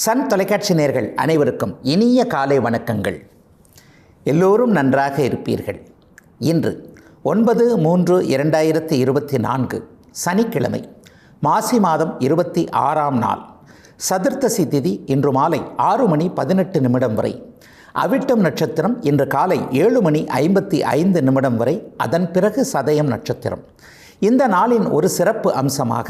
Sun தொலைக்காட்சி நேயர்கள் அனைவருக்கும் இனிய காலை வணக்கங்கள். எல்லோரும் நன்றாக இருப்பீர்கள். இன்று 9/3/2024 சனிக்கிழமை, மாசி மாதம் 26ஆம் நாள், சதுர்த்தசி திதி இன்று மாலை 6:18 வரை, அவிட்டம் நட்சத்திரம் இன்று காலை 7:55 வரை, அதன் பிறகு சதயம் நட்சத்திரம். இந்த நாளின் ஒரு சிறப்பு அம்சமாக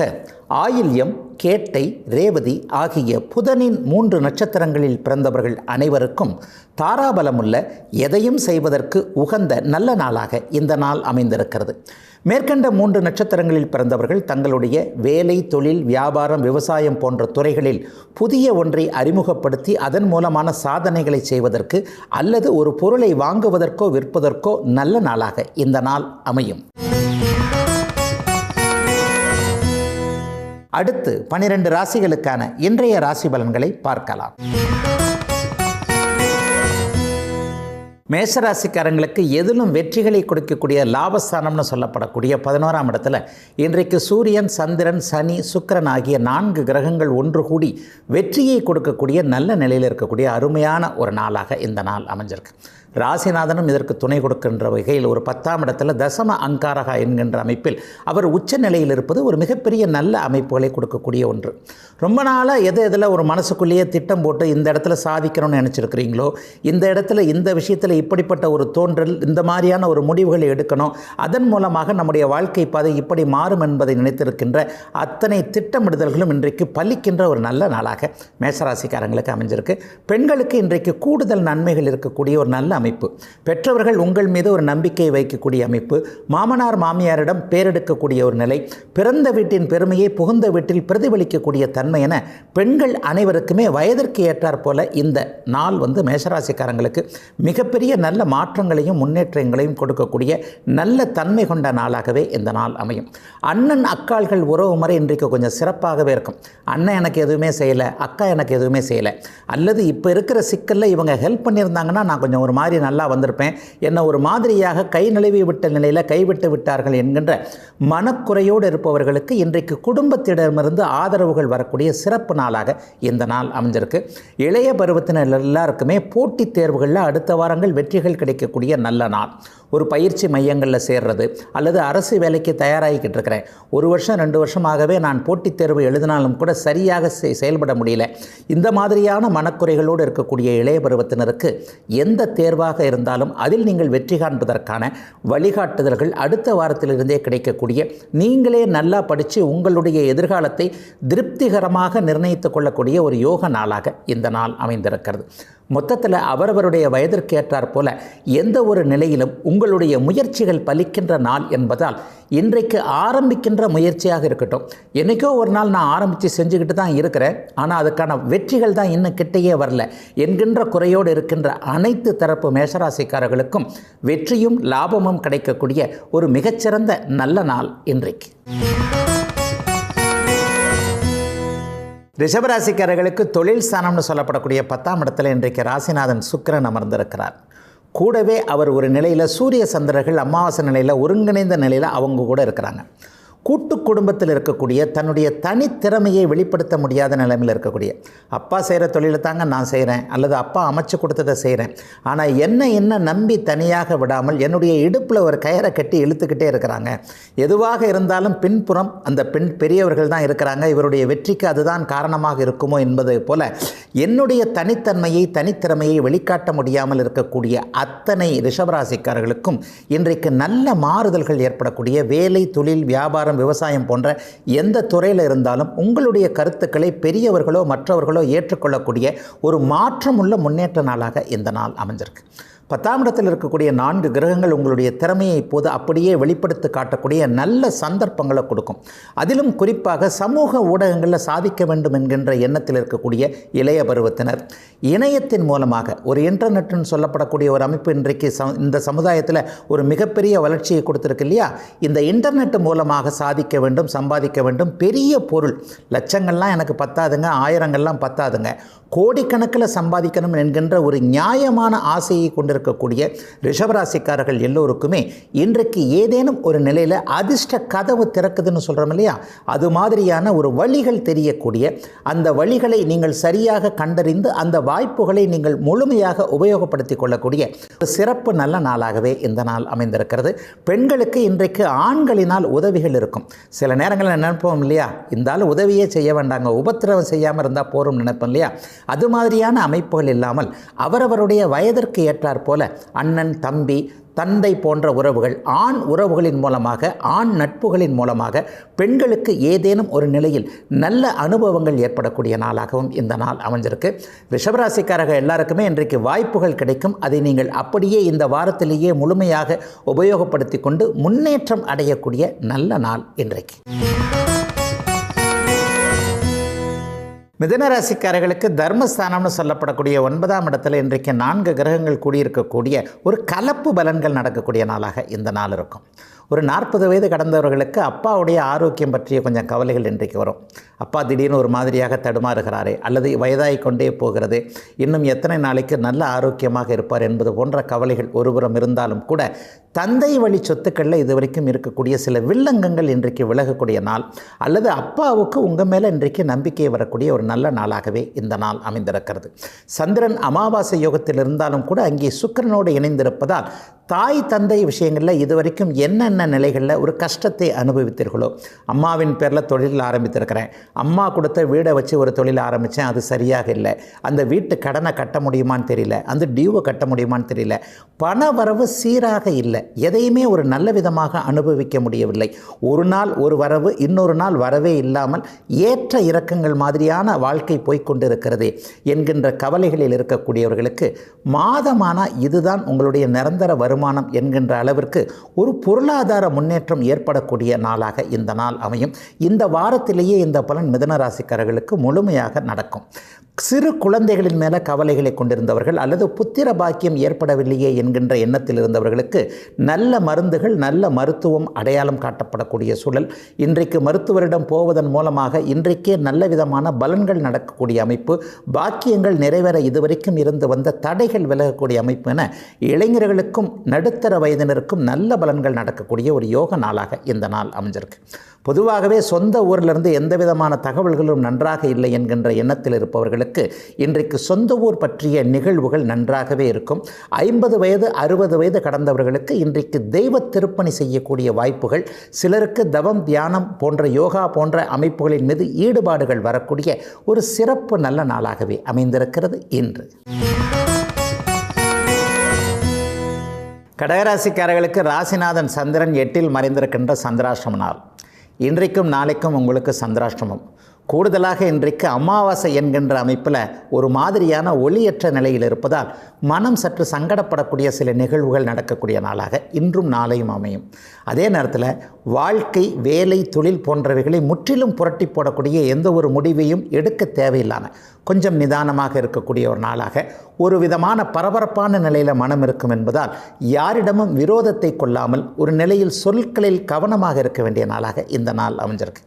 ஆயில்யம், கேட்டை, ரேவதி ஆகிய புதனின் 3 நட்சத்திரங்களில் பிறந்தவர்கள் அனைவருக்கும் தாராபலமுள்ள எதையும் செய்வதற்கு உகந்த நல்ல நாளாக இந்த நாள் அமைந்திருக்கிறது. மேற்கண்ட 3 நட்சத்திரங்களில் பிறந்தவர்கள் தங்களுடைய வேலை, தொழில், வியாபாரம், விவசாயம் போன்ற துறைகளில் புதிய ஒன்றை அறிமுகப்படுத்தி அதன் மூலமான சாதனைகளை செய்வதற்கு அல்லது ஒரு பொருளை வாங்குவதற்கோ விற்பதற்கோ நல்ல நாளாக இந்த நாள் அமையும். அடுத்து 12 ராசிகளுக்கான இன்றைய ராசி பலன்களை பார்க்கலாம். மேஷராசிக்காரங்களுக்கு எதிலும் வெற்றிகளை கொடுக்கக்கூடிய லாபஸ்தானம்னு சொல்லப்படக்கூடிய 11ஆம் இடத்துல இன்றைக்கு சூரியன், சந்திரன், சனி, சுக்கிரன் ஆகிய 4 கிரகங்கள் ஒன்று கூடி வெற்றியை கொடுக்கக்கூடிய நல்ல நிலையில் இருக்கக்கூடிய அருமையான ஒரு நாளாக இந்த நாள் அமைஞ்சிருக்கு. ராசிநாதனும் இதற்கு துணை கொடுக்கின்ற வகையில் ஒரு 10ஆம் இடத்துல தசம அங்காரகா என்கின்ற அமைப்பில் அவர் உச்ச நிலையில் இருப்பது ஒரு மிகப்பெரிய நல்ல அமைப்புகளை கொடுக்கக்கூடிய ஒன்று. ரொம்ப நாளாக எதில் ஒரு மனசுக்குள்ளேயே திட்டம் போட்டு இந்த இடத்துல சாதிக்கணும்னு நினச்சிருக்கிறீங்களோ, இந்த இடத்துல இந்த விஷயத்தில் இப்படிப்பட்ட ஒரு தோன்றல், இந்த மாதிரியான ஒரு முடிவுகளை எடுக்கணும், அதன் மூலமாக நம்முடைய வாழ்க்கை பாதை இப்படி மாறும் என்பதை நினைத்திருக்கின்ற அத்தனை திட்டமிடுதல்களும் இன்றைக்கு பலிக்கின்ற ஒரு நல்ல நாளாக மேஷராசிக்காரங்களுக்கு அமைஞ்சிருக்கு. பெண்களுக்கு இன்றைக்கு கூடுதல் நன்மைகள் இருக்கக்கூடிய ஒரு நல்ல அமைப்பு. பெற்றவர்கள் உங்கள் மீது ஒரு நம்பிக்கையை வைக்கக்கூடிய அமைப்பு, மாமனார் மாமியாரிடம் பேரெடுக்கக்கூடிய ஒரு நிலை, பிறந்த வீட்டின் பெருமையை புகுந்த வீட்டில் பிரதிபலிக்கக்கூடிய தன்மை என பெண்கள் அனைவருக்குமே வயதிற்கு ஏற்றாற் போல இந்த நாள் மேஷராசிக்காரங்களுக்கு மிகப்பெரிய நல்ல மாற்றங்களையும் முன்னேற்றங்களையும் கொடுக்கக்கூடிய நல்ல தன்மை கொண்ட நாளாகவே இந்த நாள் அமையும். அண்ணன் அக்காள்கள் உறவு முறை இன்றைக்கு கொஞ்சம் சிறப்பாகவே இருக்கும். அண்ணன் எனக்கு எதுவுமே செய்யலை, அக்கா எனக்கு எதுவுமே செய்யலை, அல்லது இப்போ இருக்கிற சிக்கலில் இவங்க ஹெல்ப் பண்ணியிருந்தாங்கன்னா நான் கொஞ்சம் ஒரு மாதிரி நல்லா வந்திருப்பேன், என்ன ஒரு மாதிரியாக கை நழுவி விட்ட நிலையில் கைவிட்டு விட்டார்கள் என்கின்ற மனக்குறையோடு இருப்பவர்களுக்கு இன்றைக்கு குடும்பத்திடமிருந்து ஆதரவுகள் வரக்கூடிய சிறப்பு நாளாக இந்த நாள் அமைஞ்சிருக்கு. இளைய பருவத்தினர் எல்லாருக்குமே போட்டித் தேர்வுகளில் அடுத்த வாரங்கள் வெற்றிகள் கிடைக்கக்கூடிய நல்ல நாள். ஒரு பயிற்சி மையங்களில் சேர்றது அல்லது அரசு வேலைக்கு தயாராகிக்கிட்டு இருக்கிறேன், 1 வருஷம் 2 வருஷமாகவே நான் போட்டித் தேர்வு எழுதினாலும் கூட சரியாக செயல்பட முடியல, இந்த மாதிரியான மனக்குறைகளோடு இருக்கக்கூடிய இளைய பருவத்தினருக்கு எந்த தேர்வாக இருந்தாலும் அதில் நீங்கள் வெற்றி காண்பதற்கான வழிகாட்டுதல்கள் அடுத்த வாரத்திலிருந்தே கிடைக்கக்கூடிய, நீங்களே நல்லா படித்து உங்களுடைய எதிர்காலத்தை திருப்திகரமாக நிர்ணயித்துக் கொள்ளக்கூடிய ஒரு யோக நாளாக இந்த நாள் அமைந்திருக்கிறது. மொத்தத்தில் அவரவருடைய வயதிற்கு ஏற்றாற் போல எந்த ஒரு நிலையிலும் உங்களுடைய முயற்சிகள் பலிக்கின்ற நாள் என்பதால் இன்றைக்கு ஆரம்பிக்கின்ற முயற்சியாக இருக்கட்டும், என்றைக்கோ ஒரு நாள் நான் ஆரம்பித்து செஞ்சுக்கிட்டு தான் இருக்கிறேன், ஆனால் அதுக்கான வெற்றிகள் தான் இன்னும் கிட்டையே வரல என்கின்ற குறையோடு இருக்கின்ற அனைத்து தரப்பு மேஷராசிக்காரர்களுக்கும் வெற்றியும் லாபமும் கிடைக்கக்கூடிய ஒரு மிகச்சிறந்த நல்ல நாள் இன்றைக்கு. ரிஷபராசிக்காரர்களுக்கு தொழில் ஸ்தானம்னு சொல்லப்படக்கூடிய 10ஆம் இடத்துல இன்றைக்கு ராசிநாதன் சுக்கிரன் அமர்ந்திருக்கிறார். கூடவே அவர் ஒரு நிலையில் சூரிய சந்திரர்கள் அமாவாசை நிலையில் ஒருங்கிணைந்த நிலையில் அவங்க கூட இருக்கிறாங்க. கூட்டு குடும்பத்தில் இருக்கக்கூடிய தன்னுடைய தனித்திறமையை வெளிப்படுத்த முடியாத நிலைமையில் இருக்கக்கூடிய, அப்பா செய்கிற தொழிலை தாங்க நான் செய்கிறேன், அல்லது அப்பா அமைச்சு கொடுத்ததை செய்கிறேன், ஆனால் என்ன நம்பி தனியாக விடாமல் என்னுடைய இடுப்பில் ஒரு கயிறை கட்டி இழுத்துக்கிட்டே இருக்கிறாங்க, எதுவாக இருந்தாலும் பின்புறம் அந்த பெரியவர்கள் தான் இருக்கிறாங்க, இவருடைய வெற்றிக்கு அதுதான் காரணமாக இருக்குமோ என்பது போல என்னுடைய தனித்தன்மையை தனித்திறமையை வெளிக்காட்ட முடியாமல் இருக்கக்கூடிய அத்தனை ரிஷபராசிக்காரர்களுக்கும் இன்றைக்கு நல்ல மாறுதல்கள் ஏற்படக்கூடிய, வேலை, தொழில், வியாபாரம், விவசாயம் போன்ற எந்த துறையில் இருந்தாலும் உங்களுடைய கருத்துக்களை பெரியவர்களோ மற்றவர்களோ ஏற்றுக்கொள்ளக்கூடிய ஒரு மாற்றமுள்ள முன்னேற்ற நாளாக இந்த நாள் அமைஞ்சிருக்கு. 10ஆம் இடத்தில் இருக்கக்கூடிய 4 கிரகங்கள் உங்களுடைய திறமையை இப்போது அப்படியே வெளிப்படுத்தி காட்டக்கூடிய நல்ல சந்தர்ப்பங்களை கொடுக்கும். அதிலும் குறிப்பாக சமூக ஊடகங்களில் சாதிக்க வேண்டும் என்கின்ற எண்ணத்தில் இருக்கக்கூடிய இளைய பருவத்தினர் இணையத்தின் மூலமாக ஒரு இன்டர்நெட்னு சொல்லப்படக்கூடிய ஒரு அமைப்பு இன்றைக்கு இந்த சமுதாயத்தில் ஒரு மிகப்பெரிய வளர்ச்சியை கொடுத்துருக்கு இல்லையா. இந்த இன்டர்நெட் மூலமாக சாதிக்க வேண்டும், சம்பாதிக்க வேண்டும், பெரிய பொருள், லட்சங்கள்லாம் எனக்கு பத்தாதுங்க, ஆயிரங்கள்லாம் பத்தாதுங்க, கோடிக்கணக்கில் சம்பாதிக்கணும் என்கின்ற ஒரு நியாயமான ஆசையை கொண்டிருக்க பெற்றிருக்கக்கூடிய ரிஷபராசிக்காரர்கள் எல்லோருக்குமே இன்றைக்கு ஏதேனும் ஒரு நிலையில் அதிர்ஷ்ட கதவு திறக்குதுன்னு சொல்கிறோம் இல்லையா, அது மாதிரியான ஒரு வழிகள் தெரியக்கூடிய, அந்த வழிகளை நீங்கள் சரியாக கண்டறிந்து அந்த வாய்ப்புகளை நீங்கள் முழுமையாக உபயோகப்படுத்தி கொள்ளக்கூடிய ஒரு சிறப்பு நல்ல நாளாகவே இந்த நாள் அமைந்திருக்கிறது. பெண்களுக்கு இன்றைக்கு ஆண்களினால் உதவிகள் இருக்கும். சில நேரங்களில் நினைப்போம் இல்லையா, இந்த ஆள் உதவியே செய்ய வேண்டாங்க, உபத்திரவம் செய்யாமல் இருந்தால் போரும் நினைப்போம் இல்லையா. அது மாதிரியான அமைப்புகள் இல்லாமல் அவரவருடைய வயதிற்கு ஏற்றாற் போல அண்ணன், தம்பி, தந்தை போன்ற உறவுகள், ஆண் உறவுகளின் மூலமாக, ஆண் நட்புகளின் மூலமாக பெண்களுக்கு ஏதேனும் ஒரு நிலையில் நல்ல அனுபவங்கள் ஏற்படக்கூடிய நாளாகவும் இந்த நாள் அமைஞ்சிருக்கு. ரிஷபராசிக்காரர்கள் எல்லாருக்குமே இன்றைக்கு வாய்ப்புகள் கிடைக்கும். அதை நீங்கள் அப்படியே இந்த வாரத்திலேயே முழுமையாக உபயோகப்படுத்தி கொண்டு முன்னேற்றம் அடையக்கூடிய நல்ல நாள் இன்றைக்கு. மிதுனராசிக்காரர்களுக்கு தர்மஸ்தானம்னு சொல்லப்படக்கூடிய 9ஆம் இடத்துல இன்றைக்கு 4 கிரகங்கள் கூடியிருக்கக்கூடிய ஒரு கலப்பு பலன்கள் நடக்கக்கூடிய நாளாக இந்த நாள் இருக்கும். ஒரு 40 வயது கடந்தவர்களுக்கு அப்பாவுடைய ஆரோக்கியம் பற்றிய கொஞ்சம் கவலைகள் இன்றைக்கு வரும். அப்பா திடீர்னு ஒரு மாதிரியாக தடுமாறுகிறாரே, அல்லது வயதாகி கொண்டே போகிறது, இன்னும் எத்தனை நாளைக்கு நல்ல ஆரோக்கியமாக இருப்பார் என்பது போன்ற கவலைகள் ஒருபுறம் இருந்தாலும் கூட தந்தை வழி சொத்துக்களில் இதுவரைக்கும் இருக்கக்கூடிய சில வில்லங்கங்கள் இன்றைக்கு விலகக்கூடிய நாள், அல்லது அப்பாவுக்கு உங்கள் மேலே இன்றைக்கு நம்பிக்கை வரக்கூடிய ஒரு நல்ல நாளாகவே இந்த நாள் அமைந்திருக்கிறது. சந்திரன் அமாவாசை யோகத்தில் இருந்தாலும் கூட அங்கே சுக்கிரனோடு இணைந்திருப்பதால் தாய் தந்தை விஷயங்களில் இதுவரைக்கும் என்னென்ன நிலைகளில் ஒரு கஷ்டத்தை அனுபவித்தீர்களோ, அம்மாவின் பேரில் தொழில் ஆரம்பித்திருக்கிறேன், அம்மா கொடுத்த வீடை வச்சு ஒரு தொழில் ஆரம்பித்தேன், அது சரியாக இல்லை, அந்த வீட்டு கடனை கட்ட முடியுமான்னு தெரியல, அந்த டியூவை கட்ட முடியுமான்னு தெரியல, பண வரவு சீராக இல்லை, எதையுமே ஒரு நல்ல விதமாக அனுபவிக்க முடியவில்லை, ஒரு நாள் ஒரு வரவு இன்னொரு நாள் வரவே இல்லாமல் ஏற்ற இறக்கங்கள் மாதிரியான வாழ்க்கை போய்கொண்டிருக்கிறது என்கின்ற கவலைகளில் இருக்கக்கூடியவர்களுக்கு மாதமானால் இதுதான் உங்களுடைய நிரந்தர வருமானம் என்கின்ற அளவிற்கு ஒரு பொருளாதார முன்னேற்றம் ஏற்படக்கூடிய நாளாக இந்த நாள் அமையும். இந்த வாரத்திலேயே இந்த பலன் மிதுன ராசிக்காரர்களுக்கு முழுமையாக நடக்கும். சிறு குழந்தைகளின் மேலே கவலைகளை கொண்டிருந்தவர்கள், அல்லது புத்திர பாக்கியம் ஏற்படவில்லையே என்கின்ற எண்ணத்தில் இருந்தவர்களுக்கு நல்ல மருந்துகள், நல்ல மருத்துவம் அடையாளம் காட்டப்படக்கூடிய சூழல், இன்றைக்கு மருத்துவரிடம் போவதன் மூலமாக இன்றைக்கே நல்ல விதமான பலன்கள் நடக்கக்கூடிய அமைப்பு, பாக்கியங்கள் நிறைவேற இதுவரைக்கும் இருந்து வந்த தடைகள் விலகக்கூடிய அமைப்பு என இளைஞர்களுக்கும் நடுத்தர வயதினருக்கும் நல்ல பலன்கள் நடக்கக்கூடிய ஒரு யோக நாளாக இந்த நாள் அமைஞ்சிருக்கு. பொதுவாகவே சொந்த ஊரிலிருந்து எந்த விதமான தகவல்களும் நன்றாக இல்லை என்கின்ற எண்ணத்தில் இருப்பவர்களுக்கு இன்றைக்கு சொந்த ஊர் பற்றிய நிகழ்வுகள் நன்றாகவே இருக்கும். 50 வயது 60 வயது கடந்தவர்களுக்கு இன்றைக்கு தெய்வ திருப்பணி செய்யக்கூடிய வாய்ப்புகள், சிலருக்கு தவம், தியானம் போன்ற யோகா போன்ற அமைப்புகளின் மீது ஈடுபாடுகள் வரக்கூடிய ஒரு சிறப்பு நல்ல நாளாகவே அமைந்திருக்கிறது இன்று. கடகராசிக்காரர்களுக்கு ராசிநாதன் சந்திரன் 8இல் மறைந்திருக்கின்ற சந்திராஷ்டம நாள். இன்றைக்கும் நாளைக்கும் உங்களுக்கு சந்திராஷ்டமம். கூடுதலாக இன்றைக்கு அமாவாசை என்கின்ற அமைப்பில் ஒரு மாதிரியான ஒளியற்ற நிலையில் இருப்பதால் மனம் சற்று சங்கடப்படக்கூடிய சில நிகழ்வுகள் நடக்கக்கூடிய நாளாக இன்றும் நாளையும் அமையும். அதே நேரத்தில் வாழ்க்கை, வேலை, தொழில் போன்றவைகளை முற்றிலும் புரட்டி போடக்கூடிய எந்த ஒரு முடிவையும் எடுக்க தேவையில்லாமல் கொஞ்சம் நிதானமாக இருக்கக்கூடிய ஒரு நாளாக, ஒரு விதமான பரபரப்பான நிலையில் மனம் இருக்கும் என்பதால் யாரிடமும் விரோதத்தை கொள்ளாமல் ஒரு நிலையில் சொற்களில் கவனமாக இருக்க வேண்டிய நாளாக இந்த நாள் அமைஞ்சிருக்கு.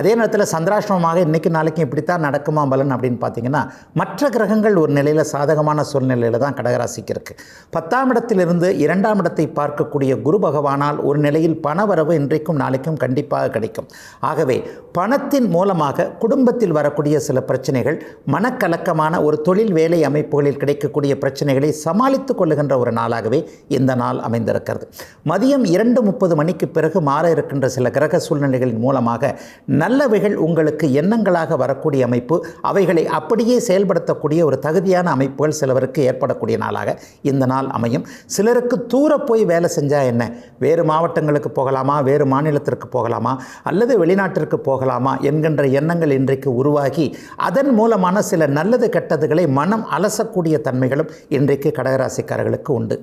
அதே நேரத்தில் சந்திராஷ்டமமாக இன்றைக்கி நாளைக்கும் இப்படித்தான் நடக்குமா பலன் அப்படின்னு பார்த்தீங்கன்னா, மற்ற கிரகங்கள் ஒரு நிலையில் சாதகமான சூழ்நிலையில் தான் கடகராசிக்கு இருக்குது. 10ஆம் இடத்திலிருந்து 2ஆம் இடத்தை பார்க்கக்கூடிய குரு பகவானால் ஒரு நிலையில் பணவரவு இன்றைக்கும் நாளைக்கும் கண்டிப்பாக கிடைக்கும். ஆகவே பணத்தின் மூலமாக குடும்பத்தில் வரக்கூடிய சில பிரச்சனைகள், மனக்கலக்கமான ஒரு தொழில் வேலை அமைப்புகளில் கிடைக்கக்கூடிய பிரச்சனைகளை சமாளித்து கொள்ளுகின்ற ஒரு நாளாகவே இந்த நாள் அமைந்திருக்கிறது. மதியம் 2:30 மணிக்கு பிறகு மாற இருக்கின்ற சில கிரக சூழ்நிலைகளின் மூலமாக நல்லவைகள் உங்களுக்கு எண்ணங்களாக வரக்கூடிய அமைப்பு, அவைகளை அப்படியே செயல்படுத்தக்கூடிய ஒரு தகுதியான அமைப்புகள் சிலவருக்கு ஏற்படக்கூடிய நாளாக இந்த நாள் அமையும். சிலருக்கு தூர போய் வேலை செஞ்சால் என்ன, வேறு மாவட்டங்களுக்கு போகலாமா, வேறு மாநிலத்திற்கு போகலாமா, அல்லது வெளிநாட்டிற்கு போகலாமா என்கின்ற எண்ணங்கள் இன்றைக்கு உருவாகி அதன் மூலமான சில நல்லது கெட்டதுகளை மனம் அலசக்கூடிய தன்மைகளும் இன்றைக்கு கடகராசிக்காரர்களுக்கு உண்டு.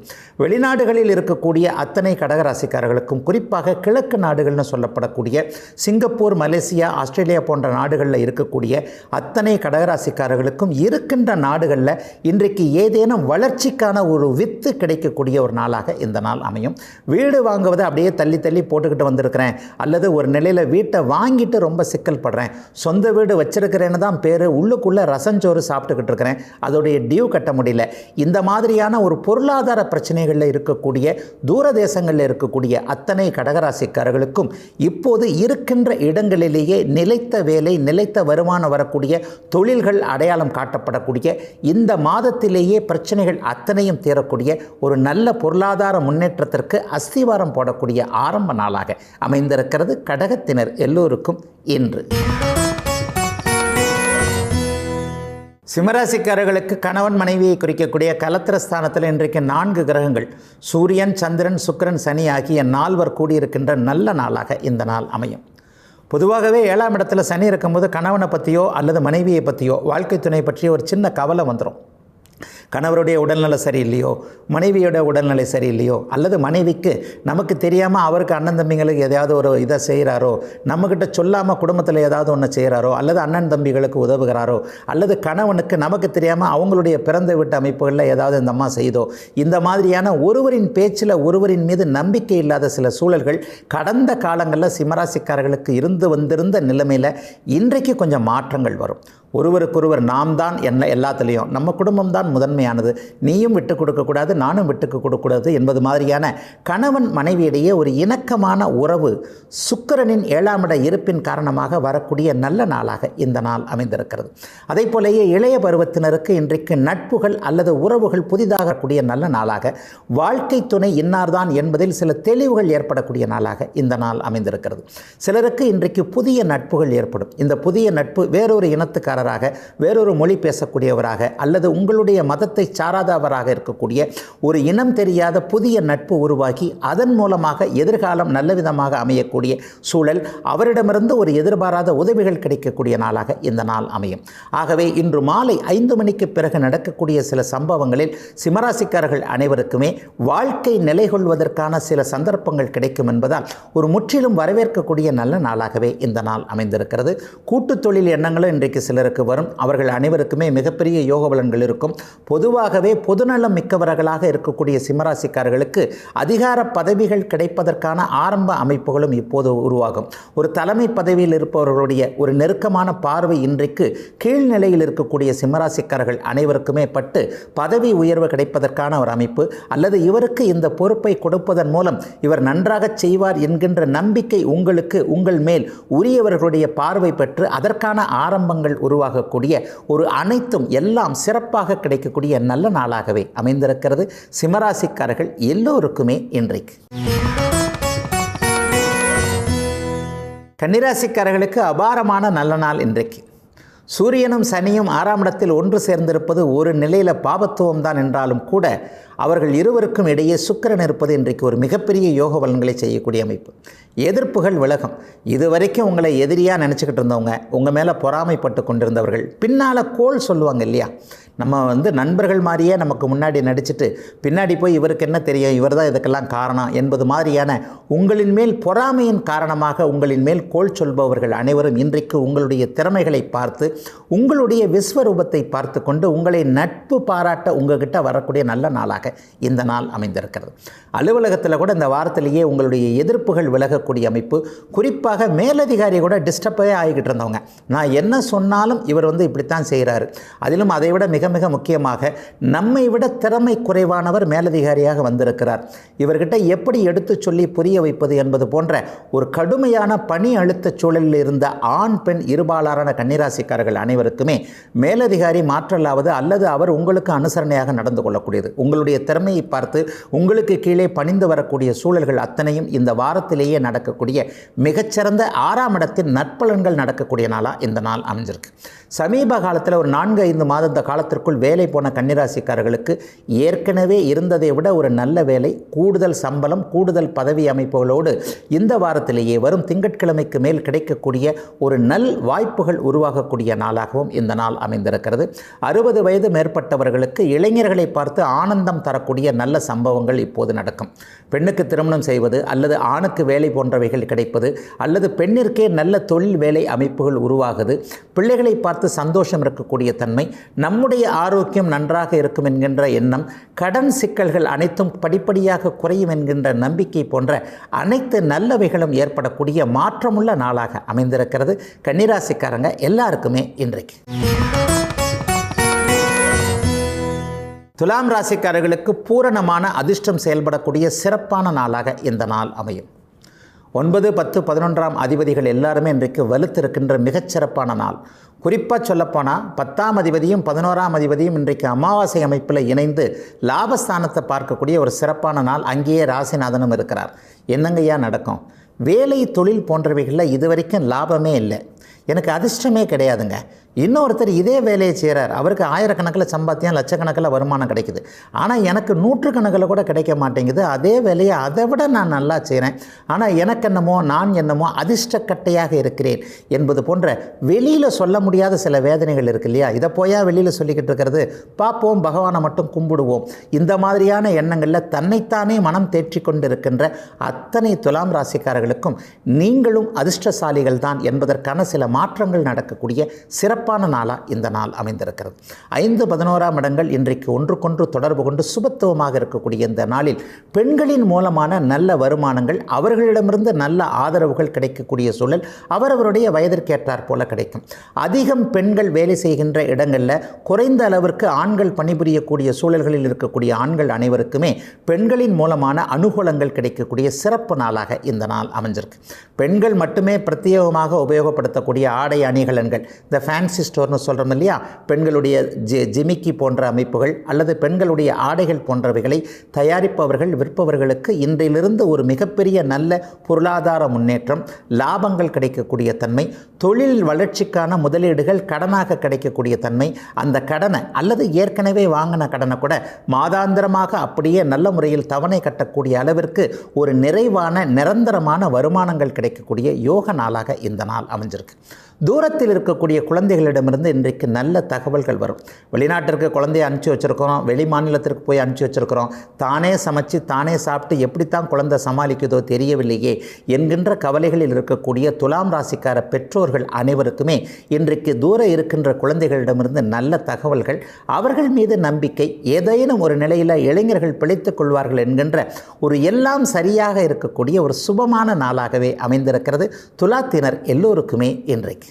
வெளிநாடுகளில் இருக்கக்கூடிய அத்தனை கடகராசிக்காரர்களுக்கும், குறிப்பாக கிழக்கு நாடுகள்னு சொல்லப்படக்கூடிய சிங்கப்பூர், மலேசியா, ஆஸ்திரேலியா போன்ற நாடுகள் நாடுகளில் இருக்கக்கூடிய அத்தனை கடகராசிக்காரர்களுக்கும் இருக்கின்ற நாடுகளில் இன்றைக்கு ஏதேனும் வளர்ச்சிக்கான ஒரு வித்து கிடைக்கக்கூடிய ஒரு நாளாக இந்த நாள் அமையும். வீடு வாங்குவதை அப்படியே தள்ளி தள்ளி போட்டுக்கிட்டு வந்திருக்கிறேன், அல்லது ஒரு நிலையில் வீட்டை வாங்கிட்டு ரொம்ப சிக்கல் படுறேன், சொந்த வீடு வச்சிருக்கிறேன்னு தான் பேர், உள்ளுக்குள்ளே ரசஞ்சோறு சாப்பிட்டுக்கிட்டு இருக்கிறேன், அதோடைய டியூ கட்ட முடியல, இந்த மாதிரியான ஒரு பொருளாதார பிரச்சனைகளில் இருக்கக்கூடிய தூர தேசங்களில் இருக்கக்கூடிய அத்தனை கடகராசிக்காரர்களுக்கும் இப்போது இருக்கின்ற இடங்களிலேயே நிலைத்த வேலை, நிலைத்த வருமானம் வரக்கூடிய தொழில்கள் அடையாளம் காட்டப்படக்கூடிய இந்த மாதத்திலேயே பிரச்சனைகள் அத்தனையும் தீரக்கூடிய ஒரு நல்ல பொருளாதார முன்னேற்றத்திற்கு அஸ்திவாரம் போடக்கூடிய ஆரம்ப நாளாக அமைந்திருக்கிறது கடகத்தினர் எல்லோருக்கும் இன்று. சிம்மராசிக்காரர்களுக்கு கணவன் மனைவியை குறிக்கக்கூடிய கலத்திரஸ்தானத்தில் இன்றைக்கு 4 கிரகங்கள் சூரியன், சந்திரன், சுக்கிரன், சனி ஆகிய 4 கூடியிருக்கின்ற நல்ல நாளாக இந்த நாள் அமையும். பொதுவாகவே 7ஆம் இடத்துல சனி இருக்கும்போது கணவனை பற்றியோ அல்லது மனைவியை பற்றியோ வாழ்க்கை துணை பற்றியோ ஒரு சின்ன கவலை வந்துடும். கணவருடைய உடல்நிலை சரியில்லையோ, மனைவியோட உடல்நிலை சரியில்லையோ, அல்லது மனைவிக்கு நமக்கு தெரியாமல் அவருக்கு அண்ணன் தம்பிங்களுக்கு எதையாவது ஒரு இதை செய்கிறாரோ, நம்மக்கிட்ட சொல்லாமல் குடும்பத்தில் ஏதாவது ஒன்று செய்கிறாரோ, அல்லது அண்ணன் தம்பிகளுக்கு உதவுகிறாரோ, அல்லது கணவனுக்கு நமக்கு தெரியாமல் அவங்களுடைய பிறந்த வீட்டு அமைப்புகளில் ஏதாவது இந்த அம்மா செய்தோ, இந்த மாதிரியான ஒருவரின் பேச்சில் ஒருவரின் மீது நம்பிக்கை இல்லாத சில சூழல்கள் கடந்த காலங்களில் சிம்மராசிக்காரர்களுக்கு இருந்து வந்திருந்த நிலைமையில் இன்றைக்கு கொஞ்சம் மாற்றங்கள் வரும். ஒருவருக்கொருவர் நாம் தான் எல்லாத்துலேயும் நம்ம குடும்பம் தான் முதன்மையானது, நீயும் விட்டு கொடுக்கக்கூடாது, நானும் விட்டு கொடுக்கக்கூடாது என்பது மாதிரியான கணவன் மனைவியிடையே ஒரு இணக்கமான உறவு சுக்கிரனின் 7ஆம் இட இருப்பின் காரணமாக வரக்கூடிய நல்ல நாளாக இந்த நாள் அமைந்திருக்கிறது. அதே போலேயே இளைய பருவத்தினருக்கு இன்றைக்கு நட்புகள் அல்லது உறவுகள் புதிதாக கூடிய நல்ல நாளாக, வாழ்க்கை துணை இன்னார்தான் என்பதில் சில தெளிவுகள் ஏற்படக்கூடிய நாளாக இந்த நாள் அமைந்திருக்கிறது. சிலருக்கு இன்றைக்கு புதிய நட்புகள் ஏற்படும். இந்த புதிய நட்பு வேறொரு இனத்துக்காரர், வேறொரு மொழி பேசக்கூடியவராக அல்லது உங்களுடைய மதத்தை சாராதவராக இருக்கக்கூடிய ஒரு இனம் தெரியாத புதிய நட்பு உருவாகி அதன் மூலமாக எதிர்காலம் நல்ல விதமாக அமையக்கூடிய சூழல், அவரிடமிருந்து ஒரு எதிர்பாராத உதவிகள் கிடைக்கக்கூடிய நாளாக இந்த நாள் அமையும். ஆகவே இன்று மாலை 5 மணிக்கு பிறகு நடக்கக்கூடிய சில சம்பவங்களில் சிம்மராசிக்காரர்கள் அனைவருக்குமே வாழ்க்கை நிலை கொள்வதற்கான சில சந்தர்ப்பங்கள் கிடைக்கும் என்பதால் ஒரு முற்றிலும் வரவேற்கக்கூடிய நல்ல நாளாகவே இந்த நாள் அமைந்திருக்கிறது. கூட்டுத் தொழில் எண்ணங்களும் இன்றைக்கு சிலருக்கு வரும். அவர்கள் அனைவருக்குமே மிகப்பெரிய யோக பலன்கள் இருக்கும். பொதுவாகவே பொதுநலம் மிக்கவர்களாக இருக்கக்கூடிய சிம்மராசிக்காரர்களுக்கு அதிகார பதவிகள் கிடைப்பதற்கான ஆரம்ப அமைப்புகளும் இப்போது உருவாகும். ஒரு தலைமை பதவியில் இருப்பவர்களுடைய ஒரு நெருக்கமான பார்வை இன்றைக்கு கீழ்நிலையில் இருக்கக்கூடிய சிம்மராசிக்காரர்கள் அனைவருக்குமே பட்டு பதவி உயர்வு கிடைப்பதற்கான ஒரு அமைப்பு, அல்லது இவருக்கு இந்த பொறுப்பை கொடுப்பதன் மூலம் இவர் நன்றாக செய்வார் என்கின்ற நம்பிக்கை உங்களுக்கு உங்கள் மேல் உரியவர்களுடைய பார்வை பெற்று அதற்கான ஆரம்பங்கள் உருவாகக்கூடிய ஒரு அனைத்தும் எல்லாம் சிறப்பாக கிடைக்கக்கூடிய நல்ல நாளாகவே அமைந்திருக்கிறது சிம்மராசிக்காரர்கள் எல்லோருக்குமே இன்றைக்கு. கன்னிராசிக்காரர்களுக்கு அபாரமான நல்ல நாள் இன்றைக்கு. சூரியனும் சனியும் 6ஆம் இடத்தில் ஒன்று சேர்ந்திருப்பது ஒரு நிலையில் பாபத்துவம் தான் என்றாலும் கூட அவர்கள் இருவருக்கும் இடையே சுக்கிரன் இருப்பது இன்றைக்கு ஒரு மிகப்பெரிய யோக பலன்களை செய்யக்கூடிய அமைப்பு. எதிர்ப்புகள் விலகும். இதுவரைக்கும் உங்களை எதிரியாக நினச்சிக்கிட்டு இருந்தவங்க, உங்கள் மேலே பொறாமைப்பட்டு கொண்டிருந்தவர்கள், பின்னால் கோல் சொல்லுவாங்க இல்லையா, நம்ம நண்பர்கள் மாதிரியே நமக்கு முன்னாடி நடிச்சுட்டு பின்னாடி போய் இவருக்கு என்ன தெரியும், இவர் தான் இதுக்கெல்லாம் காரணம் என்பது மாதிரியான உங்களின் மேல் பொறாமையின் காரணமாக உங்களின் மேல் கோல் சொல்பவர்கள் அனைவரும் இன்றைக்கு உங்களுடைய திறமைகளை பார்த்து உங்களுடைய விஸ்வரூபத்தை பார்த்து கொண்டு உங்களை நட்பு பாராட்ட உங்ககிட்ட வரக்கூடிய நல்ல நாளாக இந்த நாள் அமைந்திருக்கிறது. அலுவலகத்தில் கூட இந்த வாரத்திலேயே உங்களுடைய எதிர்ப்புகள் விலகக்கூடிய அமைப்பு. குறிப்பாக மேலதிகாரி கூட டிஸ்டர்பே ஆகிக்கிட்டு இருந்தவங்க, நான் என்ன சொன்னாலும் இவர் இப்படித்தான் செய்கிறாரு, அதிலும் அதை விட மிக மிக முக்கியமாக நம்மை விட திறமை குறைவானவர் மேலதிகாரியாக வந்திருக்கிறார், இவர்கிட்ட எப்படி எடுத்து சொல்லி புரிய வைப்பது என்பது போன்ற ஒரு கடுமையான பணி அழுத்த சூழலில் இருந்த ஆண் பெண் இருபாலான கன்னிராசிக்காரர்கள் அனைவருக்குமே மேலதிகாரி மாற்றலாவது அல்லது அவர் உங்களுக்கு அனுசரணையாக நடந்து கொள்ளக்கூடியது, உங்களுடைய திறமையை பார்த்து உங்களுக்கு கீழே பணிந்து வரக்கூடிய சூழல்கள் அத்தனையும் இந்த வாரத்திலேயே நடக்கக்கூடிய மிகச்சிறந்த 6ஆம் இடத்தின் நற்பலன்கள் நடக்கக்கூடிய நாளாக இந்த நாள் அமைஞ்சிருக்கு. சமீப காலத்தில் ஒரு 4-5 மாத காலத்திற்குள் வேலை போன கன்னிராசிக்காரர்களுக்கு ஏற்கனவே இருந்ததை விட ஒரு நல்ல வேலை, கூடுதல் சம்பளம், கூடுதல் பதவி அமைப்புகளோடு இந்த வாரத்திலேயே வரும் திங்கட்கிழமைக்கு மேல் கிடைக்கக்கூடிய ஒரு நல் வாய்ப்புகள் உருவாகக்கூடிய நாளாகவும் இந்த நாள் அமைந்திருக்கிறது. 60 வயது மேற்பட்டவர்களுக்கு இளைஞர்களை பார்த்து ஆனந்தம் தரக்கூடிய நல்ல சம்பவங்கள் இப்போது நடக்கும். பெண்ணுக்கு திருமணம் செய்வது அல்லது ஆணுக்கு வேலை போன்றவைகள் கிடைப்பது அல்லது பெண்ணிற்கே நல்ல தொழில் வேலை அமைப்புகள் உருவாகுது, பிள்ளைகளை பார்த்து சந்தோஷம் இருக்கக்கூடிய தன்மை, நம்முடைய ஆரோக்கியம் நன்றாக இருக்கும் என்கின்ற எண்ணம், கடன் சிக்கல்கள் அனைத்தும் படிப்படியாக குறையும் என்கின்ற நம்பிக்கை போன்ற அனைத்து நல்லவைகளும் ஏற்படக்கூடிய மாற்றமுள்ள நாளாக அமைந்திருக்கிறது. கன்னிராசிக்காரங்க எல்லாருக்குமே இன்றைக்கு. துலாம் ராசிக்காரர்களுக்கு பூரணமான அதிர்ஷ்டம் செயல்படக்கூடிய சிறப்பான நாளாக இந்த நாள் அமையும். 9, 10, 11ஆம் அதிபதிகள் எல்லாருமே இன்றைக்கு வலுத்திருக்கின்ற மிகச்சிறப்பான நாள். குறிப்பாக சொல்லப்போனால் 10ஆம் அதிபதியும் 11ஆம் அதிபதியும் இன்றைக்கு அமாவாசை அமைப்பில் இணைந்து லாபஸ்தானத்தை பார்க்கக்கூடிய ஒரு சிறப்பான நாள். அங்கேயே ராசிநாதனும் இருக்கிறார். என்னங்கய்யா நடக்கும்? வேலை தொழில் போன்றவைகளில் இதுவரைக்கும் லாபமே இல்லை, எனக்கு அதிர்ஷ்டமே கிடையாதுங்க. இன்னொருத்தர் இதே வேலையை செய்கிறார், அவருக்கு ஆயிரக்கணக்கில் சம்பாத்தியம், லட்சக்கணக்கில் வருமானம் கிடைக்குது. ஆனால் எனக்கு நூற்றுக்கணக்கில் கூட கிடைக்க மாட்டேங்குது. அதே வேலையை அதை விட நான் நல்லா செய்கிறேன், ஆனால் எனக்கு என்னமோ நான் என்னமோ அதிர்ஷ்டக்கட்டையாக இருக்கிறேன் என்பது போன்ற வெளியில் சொல்ல முடியாத சில வேதனைகள் இருக்கு இல்லையா? இதை போயா வெளியில் சொல்லிக்கிட்டு இருக்கிறது? பார்ப்போம், பகவானை மட்டும் கும்பிடுவோம். இந்த மாதிரியான எண்ணங்களில் தன்னைத்தானே மனம் தேற்றி கொண்டு இருக்கின்ற அத்தனை துலாம் ராசிக்காரர்களுக்கும் நீங்களும் அதிர்ஷ்டசாலிகள் தான் என்பதற்கான சில மாற்றங்கள் நடக்கக்கூடிய சிறப்பான நாளாக இந்த நாள் அமைந்திருக்கிறது. 5, 11ஆம் இடங்கள் இன்றைக்கு ஒன்றுக்கொன்று தொடர்பு கொண்டு சுபத்துவமாக இருக்கக்கூடிய இந்த நாளில் பெண்களின் மூலமான நல்ல வருமானங்கள், அவர்களிடமிருந்து நல்ல ஆதரவுகள் கிடைக்கக்கூடிய சூழல் அவரவருடைய வயதிற்கேற்றார் போல கிடைக்கும். அதிகம் பெண்கள் வேலை செய்கின்ற இடங்களில் குறைந்த அளவிற்கு ஆண்கள் பணிபுரியக்கூடிய சூழல்களில் இருக்கக்கூடிய ஆண்கள் அனைவருக்குமே பெண்களின் மூலமான அனுகூலங்கள் கிடைக்கக்கூடிய சிறப்பு நாளாக இந்த நாள் அமைஞ்சிருக்கு. பெண்கள் மட்டுமே பிரத்யேகமாக உபயோகப்படுத்தக்கூடிய ஆடை அணிகலன்கள், இந்த ஃபேன்சி ஸ்டோர்னு சொல்கிறோம் இல்லையா, பெண்களுடைய ஜிமிக்கி போன்ற அமைப்புகள் அல்லது பெண்களுடைய ஆடைகள் போன்றவைகளை தயாரிப்பவர்கள் விற்பவர்களுக்கு இன்றிலிருந்து ஒரு மிகப்பெரிய நல்ல பொருளாதார முன்னேற்றம், லாபங்கள் கிடைக்கக்கூடிய தன்மை, தொழில் வளர்ச்சிக்கான முதலீடுகள் கடனாக கிடைக்கக்கூடிய தன்மை, அந்த கடனை அல்லது ஏற்கனவே வாங்கின கடனை கூட மாதாந்திரமாக அப்படியே நல்ல முறையில் தவணை கட்டக்கூடிய அளவிற்கு ஒரு நிறைவான நிரந்தரமான வருமானங்கள் கிடைக்கக்கூடிய யோக நாளாக இந்த நாள் அமைஞ்சிருக்கு. தூரத்தில் இருக்கக்கூடிய குழந்தைகளிடமிருந்து இன்றைக்கு நல்ல தகவல்கள் வரும். வெளிநாட்டிற்கு குழந்தையை அனுப்பிச்சி வச்சுருக்கிறோம், வெளி மாநிலத்திற்கு போய் அனுப்பிச்சி வச்சுருக்கிறோம், தானே சமைச்சு தானே சாப்பிட்டு எப்படித்தான் குழந்தை சமாளிக்குதோ தெரியவில்லையே என்கின்ற கவலைகளில் இருக்கக்கூடிய துலாம் ராசிக்கார பெற்றோர்கள் அனைவருக்குமே இன்றைக்கு தூர இருக்கின்ற குழந்தைகளிடமிருந்து நல்ல தகவல்கள், அவர்கள் மீது நம்பிக்கை, ஏதேனும் ஒரு நிலையில் இளைஞர்கள் பிழைத்துக் கொள்வார்கள் என்கின்ற ஒரு எல்லாம் சரியாக இருக்கக்கூடிய ஒரு சுபமான நாளாகவே அமைந்திருக்கிறது துலாத்தினர் எல்லோருக்குமே இன்றைக்கு.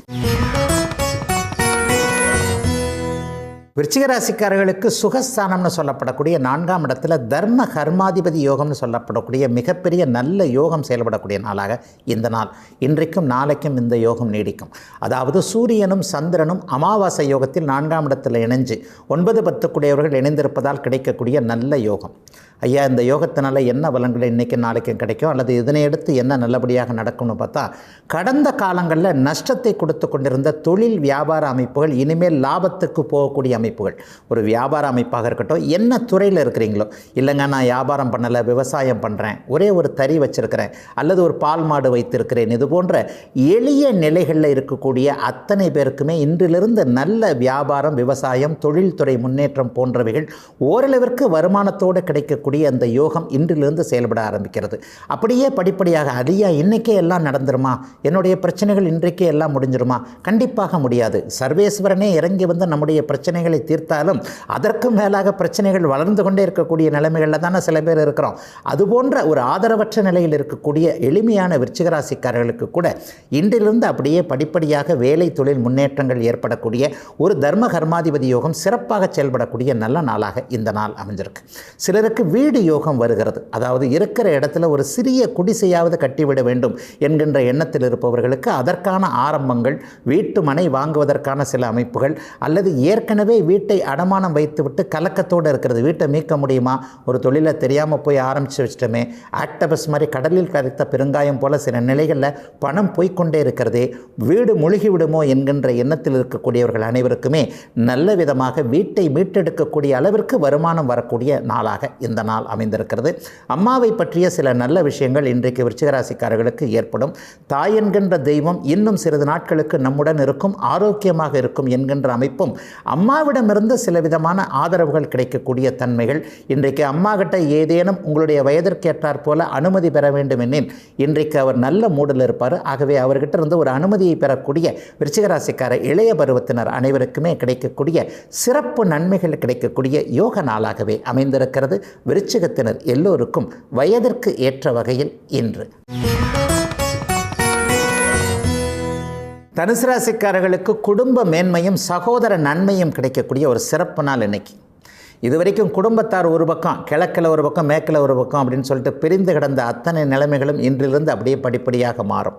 விருச்சிக ராசிக்காரர்களுக்கு சுகஸ்தானம்னு சொல்லப்படக்கூடிய 4ஆம் இடத்துல தர்ம கர்மாதிபதி யோகம்னு சொல்லப்படக்கூடிய மிகப்பெரிய நல்ல யோகம் செயல்படக்கூடிய நாளாக இந்த நாள். இன்றைக்கும் நாளைக்கும் இந்த யோகம் நீடிக்கும். அதாவது சூரியனும் சந்திரனும் அமாவாசை யோகத்தில் 4ஆம் இடத்தில் இணைஞ்சு 9, 10 கூடியவர்கள் இணைந்திருப்பதால் கிடைக்கக்கூடிய நல்ல யோகம். ஐயா, இந்த யோகத்தினால என்ன பலன்கள் இன்றைக்கும் நாளைக்கும் கிடைக்கும் அல்லது இதனை எடுத்து என்ன நல்லபடியாக நடக்கும்னு பார்த்தா, கடந்த காலங்களில் நஷ்டத்தை கொடுத்து கொண்டிருந்த தொழில் வியாபார அமைப்புகள் இனிமேல் லாபத்துக்கு போகக்கூடிய அமைப்புகள். ஒரு வியாபார அமைப்பாக இருக்கட்டும், என்ன துறையில் இருக்கிறீங்களோ, இல்லைங்க நான் வியாபாரம் பண்ணலை, விவசாயம் பண்ணுறேன், ஒரே ஒரு தறி வச்சுருக்கிறேன் அல்லது ஒரு பால் மாடு வைத்திருக்கிறேன், இது போன்ற எளிய நிலைகளில் இருக்கக்கூடிய அத்தனை பேருக்குமே இன்றிலிருந்து நல்ல வியாபாரம், விவசாயம், தொழில்துறை முன்னேற்றம் போன்றவைகள் ஓரளவிற்கு வருமானத்தோடு கிடைக்கக்கூடிய அந்த யோகம் இன்றிலிருந்து செயல்பட ஆரம்பிக்கிறது. அப்படியே படிப்படியாக அதிகா இன்றைக்கே எல்லாம் நடந்துருமா, என்னுடைய பிரச்சனைகள் இன்றைக்கே எல்லாம் முடிஞ்சிருமா? கண்டிப்பாக முடியாது. சர்வேஸ்வரனே இறங்கி வந்து நம்முடைய பிரச்சனைகளை தீர்த்தாலும் அதற்கு மேலாக பிரச்சனைகள் வளர்ந்து கொண்டே இருக்கக்கூடிய நிலைமைகளில் தானே சில பேர் இருக்கிறோம். அதுபோன்ற ஒரு ஆதரவற்ற நிலையில் இருக்கக்கூடிய எளிமையான விருச்சிக ராசிக்காரர்களுக்கு கூட இன்றிலிருந்து அப்படியே படிப்படியாக வேலை தொழில் முன்னேற்றங்கள் ஏற்படக்கூடிய ஒரு தர்ம கர்மாதிபதி யோகம் சிறப்பாக செயல்படக்கூடிய நல்ல நாளாக இந்த நாள் அமைஞ்சிருக்கு. சிலருக்கு வீடு யோகம் வருகிறது. அதாவது இருக்கிற இடத்துல ஒரு சிறிய குடிசையாவது கட்டிவிட வேண்டும் என்கின்ற எண்ணத்தில் இருப்பவர்களுக்கு அதற்கான ஆரம்பங்கள், வீட்டு மனை வாங்குவதற்கான சில அமைப்புகள் அல்லது ஏற்கனவே வீட்டை அடமானம் வைத்துவிட்டு கலக்கத்தோடு இருக்கிறது, வீட்டை மீட்க முடியுமா, ஒரு தொழிலை தெரியாமல் போய் ஆரம்பித்து வச்சிட்டோமே, ஆக்டபஸ் மாதிரி கடலில் கரைத்த பெருங்காயம் போல சில நிலைகளில் பணம் போய்கொண்டே இருக்கிறதே, வீடு முழுகி விடுமோ என்கின்ற எண்ணத்தில் இருக்கக்கூடியவர்கள் அனைவருக்குமே நல்ல விதமாக வீட்டை மீட்டெடுக்கக்கூடிய அளவிற்கு வருமானம் வரக்கூடிய நாளாக இந்த நாள் அமைந்திருக்கிறது. அம்மாவை பற்றிய சில நல்ல விஷயங்கள் இன்றைக்கு விருச்சிக ராசிக்காரர்களுக்கு ஏற்படும். தாய் என்கின்ற தெய்வம் இன்னும் சிறிது நாட்களுக்கு நம்முடன் இருக்கும், ஆரோக்கியமாக இருக்கும் என்கின்ற அமைப்பும், அம்மாவிடமிருந்து சில விதமான ஆதரவுகள் கிடைக்கக்கூடிய தன்மைகள். இன்றைக்கு அம்மா கிட்ட ஏதேனும் உங்களுடைய வயதிற்கேற்றாற் போல அனுமதி பெற வேண்டும் எனில் இன்றைக்கு அவர் நல்ல மூடில் இருப்பார். ஆகவே அவர்கிட்ட இருந்து ஒரு அனுமதியை பெறக்கூடிய விருச்சிக ராசிக்கார இளைய பருவத்தினர் அனைவருக்குமே கிடைக்கக்கூடிய சிறப்பு நன்மைகள் கிடைக்கக்கூடிய யோக நாளாகவே அமைந்திருக்கிறது. விருச்சிகத்தினர் எல்லோருக்கும் வயதிற்கு ஏற்ற வகையில் இன்று. தனுசு ராசிக்காரர்களுக்கு குடும்ப மேன்மையும் சகோதர நன்மையும் கிடைக்கக்கூடிய ஒரு சிறப்பு நாள் இன்னைக்கு. இதுவரைக்கும் குடும்பத்தார் ஒரு பக்கம், கிழக்கில் ஒரு பக்கம், மேற்கில் ஒரு பக்கம் அப்படின்னு சொல்லிட்டு பிரிந்து கிடந்த அத்தனை நிலைமைகளும் இன்றிலிருந்து அப்படியே படிப்படியாக மாறும்.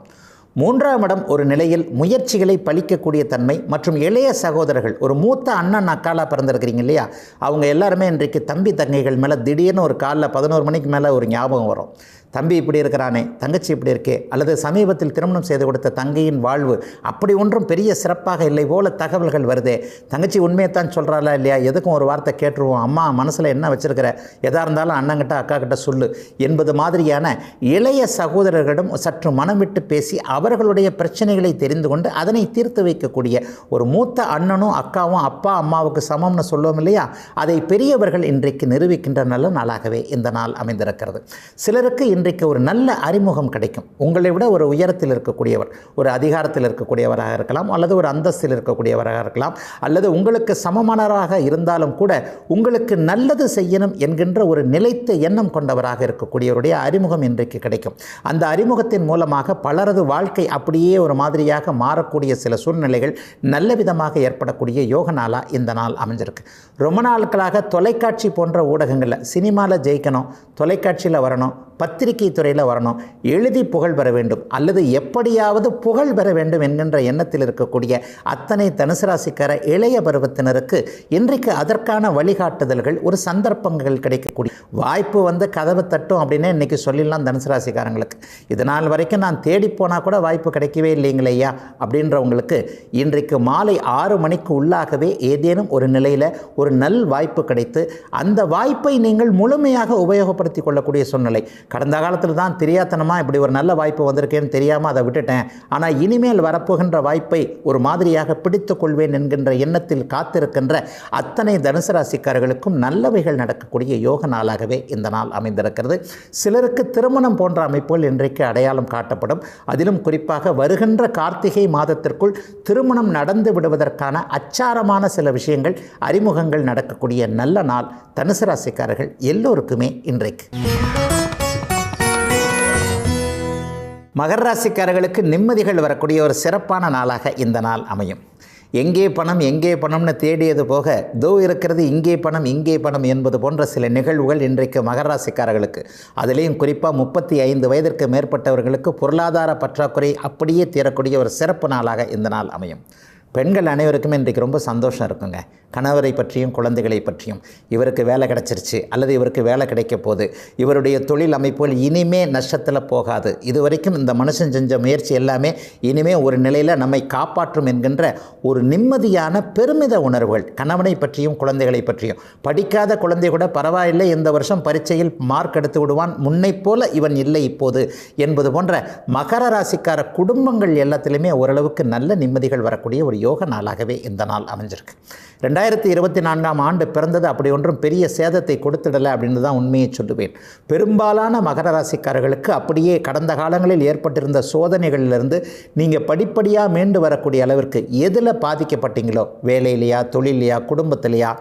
3ஆம் இடம் ஒரு நிலையில் முயற்சிகளை பலிக்கக்கூடிய தன்மை மற்றும் இளைய சகோதரர்கள், ஒரு மூத்த அண்ணன் அக்காலாக பிறந்திருக்கிறீங்க இல்லையா, அவங்க எல்லாருமே இன்றைக்கு தம்பி தங்கைகள் மேலே திடீர்னு ஒரு காலைல 11 மணிக்கு மேலே ஒரு ஞாபகம் வரும். தம்பி இப்படி இருக்கிறானே, தங்கச்சி இப்படி இருக்கே, அல்லது சமீபத்தில் திருமணம் செய்து கொடுத்த தங்கையின் வாழ்வு அப்படி ஒன்றும் பெரிய சிறப்பாக இல்லை போல தகவல்கள் வருதே, தங்கச்சி உண்மையைத்தான் சொல்கிறாளா இல்லையா, எதுக்கும் ஒரு வார்த்தை கேட்டுருவோம், அம்மா மனசில் என்ன வச்சுருக்கிற, எதாக இருந்தாலும் அண்ணங்கிட்ட அக்கா கிட்ட சொல்லு என்பது மாதிரியான இளைய சகோதரர்களிடம் சற்று மனம் விட்டு பேசி அவர்களுடைய பிரச்சனைகளை தெரிந்து கொண்டு அதனை தீர்த்து வைக்கக்கூடிய ஒரு மூத்த அண்ணனும் அக்காவும் அப்பா அம்மாவுக்கு சமம்னு சொல்லுவோம் இல்லையா, அதை பெரியவர்கள் இன்றைக்கு நிரூபிக்கின்ற நல்ல நாளாகவே இந்த நாள் அமைந்திருக்கிறது. சிலருக்கு இன்றைக்கு ஒரு நல்ல அறிமுகம் கிடைக்கும். உங்களை விட ஒரு உயரத்தில் இருக்கக்கூடியவர், ஒரு அதிகாரத்தில் இருக்கக்கூடியவராக இருக்கலாம், அல்லது ஒரு அந்தஸ்தில் இருக்கக்கூடியவராக இருக்கலாம், அல்லது உங்களுக்கு சமமானவராக இருந்தாலும் கூட உங்களுக்கு நல்லது செய்யணும் என்கின்ற ஒரு நிலைத்த எண்ணம் கொண்டவராக இருக்கக்கூடியவருடைய அறிமுகம் இன்றைக்கு கிடைக்கும். அந்த அறிமுகத்தின் மூலமாக பலரது வாழ்க்கை அப்படியே ஒரு மாதிரியாக மாறக்கூடிய சில சூழ்நிலைகள் நல்ல விதமாக ஏற்படக்கூடிய யோக நாளாக இந்த நாள் அமைஞ்சிருக்கு. ரொம்ப நாட்களாக தொலைக்காட்சி போன்ற ஊடகங்களில் சினிமாவில் ஜெயிக்கணும், தொலைக்காட்சியில் வரணும், பத்திரிகை துறையில் வரணும், எழுதி புகழ் பெற வேண்டும், அல்லது எப்படியாவது புகழ் பெற வேண்டும் என்கின்ற எண்ணத்தில் இருக்கக்கூடிய அத்தனை தனுசு ராசிக்கார இளைய பருவத்தினருக்கு இன்றைக்கு அதற்கான வழிகாட்டுதல்கள், ஒரு சந்தர்ப்பங்கள் கிடைக்கக்கூடிய வாய்ப்பு வந்து கதவு தட்டும் அப்படின்னு இன்றைக்கி சொல்லிடலாம் தனுசு ராசிக்காரங்களுக்கு. இது நாள் வரைக்கும் நான் தேடி போனால் கூட வாய்ப்பு கிடைக்கவே இல்லைங்களையா அப்படின்றவங்களுக்கு இன்றைக்கு மாலை 6 மணிக்கு உள்ளாகவே ஏதேனும் ஒரு நிலையில் ஒரு நல் வாய்ப்பு கிடைத்து அந்த வாய்ப்பை நீங்கள் முழுமையாக உபயோகப்படுத்தி கொள்ளக்கூடிய சூழ்நிலை. கடந்த காலத்தில் தான் தெரியாதனமாக இப்படி ஒரு நல்ல வாய்ப்பு வந்திருக்கேன்னு தெரியாமல் அதை விட்டுட்டேன், ஆனால் இனிமேல் வரப்போகின்ற வாய்ப்பை ஒரு மாதிரியாக பிடித்து கொள்வேன் என்கின்ற எண்ணத்தில் காத்திருக்கின்ற அத்தனை தனுசு ராசிக்காரர்களுக்கும் நல்லவைகள் நடக்கக்கூடிய யோக நாளாகவே இந்த நாள் அமைந்திருக்கிறது. சிலருக்கு திருமணம் போன்ற அமைப்புகள் இன்றைக்கு அடையாளம் காட்டப்படும். அதிலும் குறிப்பாக வருகின்ற கார்த்திகை மாதத்திற்குள் திருமணம் நடந்து விடுவதற்கான அச்சாரமான சில விஷயங்கள், அறிமுகங்கள் நடக்கக்கூடிய நல்ல நாள் தனுசு ராசிக்காரர்கள் எல்லோருக்குமே இன்றைக்கு. மகர ராசிக்காரர்களுக்கு நிம்மதிகள் வரக்கூடிய ஒரு சிறப்பான நாளாக இந்த நாள் அமையும். எங்கே பணம் எங்கே பணம்னு தேடியது போக தோ இருக்கிறது இங்கே பணம் இங்கே பணம் என்பது போன்ற சில நிகழ்வுகள் இன்றைக்கு மகர ராசிக்காரர்களுக்கு, அதிலேயும் குறிப்பாக 35 வயதிற்கு மேற்பட்டவர்களுக்கு பொருளாதார பற்றாக்குறை அப்படியே தீரக்கூடிய ஒரு சிறப்பு நாளாக இந்த நாள் அமையும். பெண்கள் அனைவருக்குமே இன்றைக்கு ரொம்ப சந்தோஷம் இருக்குங்க. கணவரை பற்றியும் குழந்தைகளை பற்றியும், இவருக்கு வேலை கிடச்சிருச்சு அல்லது இவருக்கு வேலை கிடைக்க போகுது, இவருடைய தொழில் அமைப்புகள் இனிமே நஷ்டத்தில் போகாது, இதுவரைக்கும் இந்த மனுஷன் செஞ்ச முயற்சி எல்லாமே இனிமே ஒரு நிலையில் நம்மை காப்பாற்றும் என்கின்ற ஒரு நிம்மதியான பெருமித உணர்வுகள். கணவனை பற்றியும் குழந்தைகளை பற்றியும், படிக்காத குழந்தை கூட பரவாயில்லை, இந்த வருஷம் பரீட்சையில் மார்க் எடுத்து விடுவான், முன்னை போல இவன் இல்லை இப்போது என்பது போன்ற மகர ராசிக்கார குடும்பங்கள் எல்லாத்திலுமே ஓரளவுக்கு நல்ல நிம்மதிகள் வரக்கூடிய ஒரு யோக நாளாகவே இந்த நாள் அமைஞ்சிருக்கு. 2024ஆம் ஆண்டு பிறந்தது அப்படி ஒன்றும் பெரிய சேதத்தை கொடுத்துடலை அப்படின்னு தான் உண்மையை சொல்லுவேன். பெரும்பாலான மகர ராசிக்காரர்களுக்கு அப்படியே கடந்த காலங்களில் ஏற்பட்டிருந்த சோதனைகளிலிருந்து நீங்கள் படிப்படியாக மீண்டு வரக்கூடிய அளவிற்கு எதில் பாதிக்கப்பட்டீங்களோ, வேலையிலையா, தொழிலையா, குடும்பத்திலையா,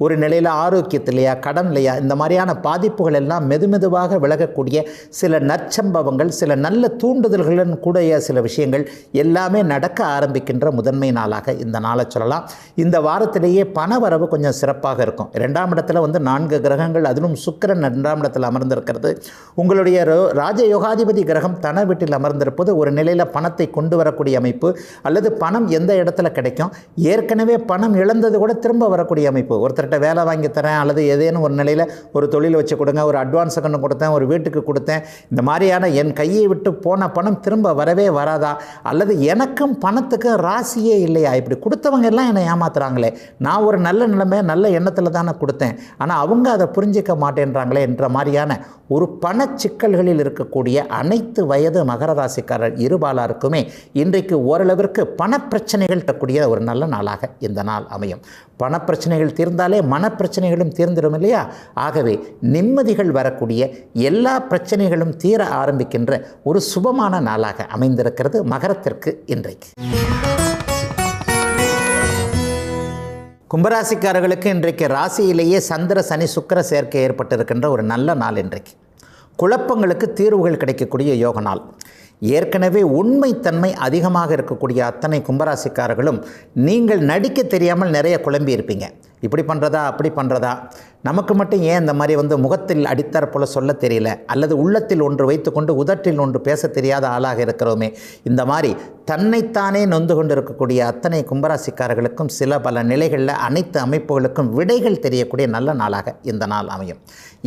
ஒரு நிலையில் ஆரோக்கியத்திலையா, கடன்லையா, இந்த மாதிரியான பாதிப்புகள் எல்லாம் மெதுமெதுவாக விலகக்கூடிய சில நற்சம்பவங்கள், சில நல்ல தூண்டுதல்களுடன் கூடிய சில விஷயங்கள் எல்லாமே நடக்க ஆரம்பிக்கின்ற முதன்மை நாளாக இந்த நாளை சொல்லலாம். இந்த வாரத்திலேயே பணவரவு கொஞ்சம் சிறப்பாக இருக்கும். 2ஆம் இடத்துல 4 கிரகங்கள், அதிலும் சுக்கிரன் 2ஆம் இடத்தில் அமர்ந்திருக்கிறது. உங்களுடைய ராஜயோகாதிபதி கிரகம் தன வீட்டில் அமர்ந்திருப்பது ஒரு நிலையில் பணத்தை கொண்டு வரக்கூடிய அமைப்பு, அல்லது பணம் எந்த இடத்துல கிடைக்கும், ஏற்கனவே பணம் இழந்தது கூட திரும்ப வரக்கூடிய அமைப்பு. ஒருத்தர்கிட்ட வேலை வாங்கி தரேன், அல்லது ஏதேனும் ஒரு நிலையில் ஒரு தொழில் வச்சு கொடுங்க, ஒரு அட்வான்ஸ் கண்ணு கொடுத்தேன், ஒரு வீட்டுக்கு கொடுத்தேன், இந்த மாதிரியான என் கையை விட்டு போன பணம் திரும்ப வரவே வராதா, அல்லது எனக்கும் பணத்துக்கு ராசியே இல்லை இல்லையா, இப்படி கொடுத்தவங்க எல்லாம் என்னை ஏமாத்துறாங்களே, நான் ஒரு நல்ல நிலைமை நல்ல எண்ணத்தில் தானே கொடுத்தேன், ஆனால் அவங்க அதை புரிஞ்சிக்க மாட்டேன்றாங்களே என்ற மாதிரியான ஒரு பணச்சிக்கல்களில் இருக்கக்கூடிய அனைத்து வயது மகர ராசிக்காரர் இருபாலாருக்குமே இன்றைக்கு ஓரளவிற்கு பணப்பிரச்சனைகள் தரக்கூடிய ஒரு நல்ல நாளாக இந்த நாள் அமையும். பணப்பிரச்சனைகள் தீர்ந்தாலே மனப்பிரச்சனைகளும் தீர்ந்துடும் இல்லையா? ஆகவே நிம்மதிகள் வரக்கூடிய எல்லா பிரச்சனைகளும் தீர ஆரம்பிக்கின்ற ஒரு சுபமான நாளாக அமைந்திருக்கிறது மகரத்திற்கு இன்றைக்கு. கும்பராசிக்காரர்களுக்கு இன்றைக்கு ராசியிலேயே சந்திர சனி சுக்கிர சேர்க்கை ஏற்பட்டிருக்கின்ற ஒரு நல்ல நாள் இன்றைக்கு. குழப்பங்களுக்கு தீர்வுகள் கிடைக்கக்கூடிய யோக நாள். ஏற்கனவே உண்மைத்தன்மை அதிகமாக இருக்கக்கூடிய அத்தனை கும்பராசிக்காரர்களும் நீங்கள் நடிக்க தெரியாமல் நிறைய குழம்பி இருப்பீங்க. இப்படி பண்ணுறதா அப்படி பண்ணுறதா, நமக்கு மட்டும் ஏன் இந்த மாதிரி முகத்தில் அடித்தார் போல் சொல்ல தெரியல, அல்லது உள்ளத்தில் ஒன்று வைத்துக்கொண்டு உதட்டில் ஒன்று பேச தெரியாத ஆளாக இருக்கிறோமே, இந்த மாதிரி தன்னைத்தானே நொந்து கொண்டு இருக்கக்கூடிய அத்தனை கும்பராசிக்காரர்களுக்கும் சில பல நிலைகளில் அனைத்து அமைப்புகளுக்கும் விடைகள் தெரியக்கூடிய நல்ல நாளாக இந்த நாள் அமையும்.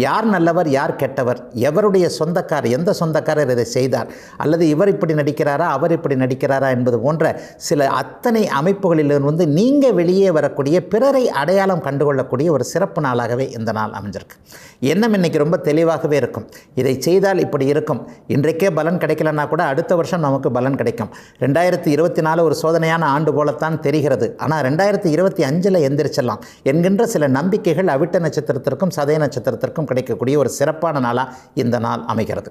யார் நல்லவர் யார் கெட்டவர், எவருடைய சொந்தக்காரர் எந்த சொந்தக்காரர் இதை செய்தார், அல்லது இவர் இப்படி நடிக்கிறாரா அவர் இப்படி நடிக்கிறாரா என்பது போன்ற சில அத்தனை அமைப்புகளிலிருந்து நீங்கள் வெளியே வரக்கூடிய பிறரை அடையாளம் கண்டுகொள்ளக்கூடிய ஒரு சிறப்பு நாளாகவே இந்த நாள் அமைஞ்சிருக்கு. எண்ணம் இன்னைக்கு ரொம்ப தெளிவாகவே இருக்கும். இதை செய்தால் இப்படி இருக்கும், இன்றைக்கே பலன் கிடைக்கலன்னா கூட அடுத்த வருஷம் நமக்கு பலன் கிடைக்கும். 2024 ஒரு சோதனையான ஆண்டு போலத்தான் தெரிகிறது, ஆனால் 2025 எந்திரிச்சிடலாம் என்கின்ற சில நம்பிக்கைகள் அவிட்ட நட்சத்திரத்திற்கும் சதய நட்சத்திரத்திற்கும் கிடைக்கக்கூடிய ஒரு சிறப்பான நாளாக இந்த நாள் அமைகிறது.